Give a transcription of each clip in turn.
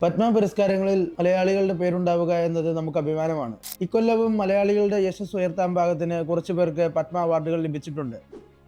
പത്മ പുരസ്കാരങ്ങളിൽ മലയാളികളുടെ പേരുണ്ടാവുക എന്നത് നമുക്ക് അഭിമാനമാണ്. ഇക്കൊല്ലവും മലയാളികളുടെ യശസ് ഉയർത്താൻ പാകത്തിന് കുറച്ചു പേർക്ക് പത്മ അവാർഡുകൾ ലഭിച്ചിട്ടുണ്ട്.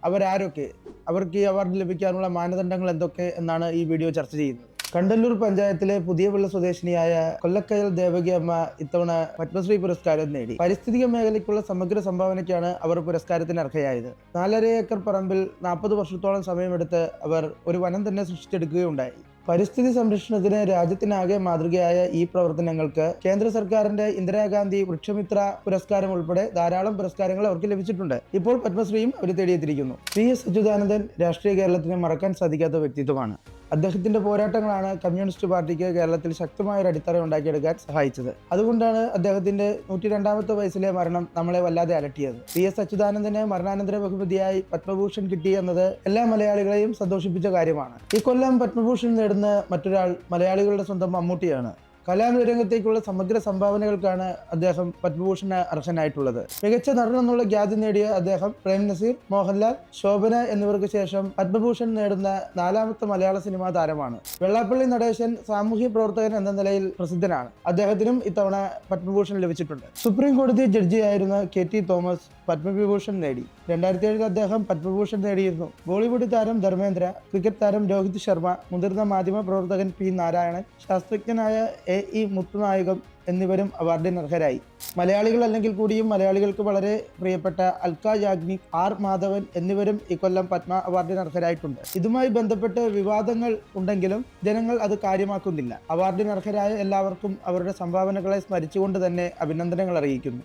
അവരാരൊക്കെ, അവർക്ക് ഈ അവാർഡ് ലഭിക്കാനുള്ള മാനദണ്ഡങ്ങൾ എന്തൊക്കെ എന്നാണ് ഈ വീഡിയോ ചർച്ച ചെയ്യുന്നത്. കണ്ടല്ലൂർ പഞ്ചായത്തിലെ പുതിയപള്ള സ്വദേശിനിയായ കൊല്ലക്കയൽ ദേവകി അമ്മ ഇത്തവണ പത്മശ്രീ പുരസ്കാരം നേടി. പരിസ്ഥിതിക മേഖലയ്ക്കുള്ള സമഗ്ര സംഭാവനയ്ക്കാണ് അവർ പുരസ്കാരത്തിന് അർഹയായത്. 4.5 ഏക്കർ പറമ്പിൽ 40 വർഷത്തോളം സമയമെടുത്ത് അവർ ഒരു വനം തന്നെ സൃഷ്ടിച്ചെടുക്കുകയുണ്ടായി. പരിസ്ഥിതി സംരക്ഷണത്തിന് രാജ്യത്തിനാകെ മാതൃകയായ ഈ പ്രവർത്തനങ്ങൾക്ക് കേന്ദ്ര സർക്കാരിന്റെ ഇന്ദിരാഗാന്ധി വൃക്ഷമിത്ര പുരസ്കാരം ഉൾപ്പെടെ ധാരാളം പുരസ്കാരങ്ങൾ അവർക്ക് ലഭിച്ചിട്ടുണ്ട്. ഇപ്പോൾ പത്മശ്രീയും അവർ തേടിയെത്തിയിരിക്കുന്നു. PS അച്യുതാനന്ദൻ രാഷ്ട്രീയ കേരളത്തിന് മറക്കാൻ സാധിക്കാത്ത വ്യക്തിത്വമാണ്. അദ്ദേഹത്തിന്റെ പോരാട്ടങ്ങളാണ് കമ്മ്യൂണിസ്റ്റ് പാർട്ടിക്ക് കേരളത്തിൽ ശക്തമായ ഒരു അടിത്തറ ഉണ്ടാക്കിയെടുക്കാൻ സഹായിച്ചത്. അതുകൊണ്ടാണ് അദ്ദേഹത്തിന്റെ 102ാമത്തെ വയസ്സിലെ മരണം നമ്മളെ വല്ലാതെ അലട്ടിയത്. PS അച്യുതാനന്ദന് മരണാനന്തര ബഹുമതിയായി പത്മഭൂഷൺ കിട്ടി എന്നത് എല്ലാ മലയാളികളെയും സന്തോഷിപ്പിച്ച കാര്യമാണ്. ഇക്കൊല്ലം പത്മഭൂഷൺ നേടുന്ന മറ്റൊരാൾ മലയാളികളുടെ സ്വന്തം മമ്മൂട്ടിയാണ്. കലാരംഗത്തേക്കുള്ള സമഗ്ര സംഭാവനകൾക്കാണ് അദ്ദേഹം പത്മഭൂഷണ് അർഹനായിട്ടുള്ളത്. മികച്ച നടൻ എന്നുള്ള ഖ്യാതി നേടിയ അദ്ദേഹം പ്രേം നസീർ, മോഹൻലാൽ, ശോഭന എന്നിവർക്ക് ശേഷം പത്മഭൂഷൺ നേടുന്ന 4ാമത്തെ മലയാള സിനിമാ താരമാണ്. വെള്ളാപ്പള്ളി നടേശൻ സാമൂഹ്യ പ്രവർത്തകൻ എന്ന നിലയിൽ പ്രസിദ്ധനാണ്. അദ്ദേഹത്തിനും ഇത്തവണ പത്മഭൂഷൺ ലഭിച്ചിട്ടുണ്ട്. സുപ്രീം കോടതി ജഡ്ജിയായിരുന്ന KT തോമസ് പത്മവിഭൂഷൺ നേടി. 2007 അദ്ദേഹം പത്മഭൂഷൺ നേടിയിരുന്നു. ബോളിവുഡ് താരം ധർമ്മേന്ദ്ര, ക്രിക്കറ്റ് താരം രോഹിത് ശർമ്മ, മുതിർന്ന മാധ്യമ പ്രവർത്തകൻ P നാരായണൻ, ശാസ്ത്രജ്ഞനായ AE മുത്തുനായകം എന്നിവരും അവാർഡിന് അർഹരായി. മലയാളികൾ അല്ലെങ്കിൽ കൂടിയും മലയാളികൾക്ക് വളരെ പ്രിയപ്പെട്ട അൽക്ക യാഗ്നിക്, R മാധവൻ എന്നിവരും ഇക്കൊല്ലം പത്മ അവാർഡിന് അർഹരായിട്ടുണ്ട്. ഇതുമായി ബന്ധപ്പെട്ട് വിവാദങ്ങൾ ഉണ്ടെങ്കിലും ജനങ്ങൾ അത് കാര്യമാക്കുന്നില്ല. അവാർഡിന് അർഹരായ എല്ലാവർക്കും അവരുടെ സംഭാവനകളെ സ്മരിച്ചുകൊണ്ട് തന്നെ അഭിനന്ദനങ്ങൾ അറിയിക്കുന്നു.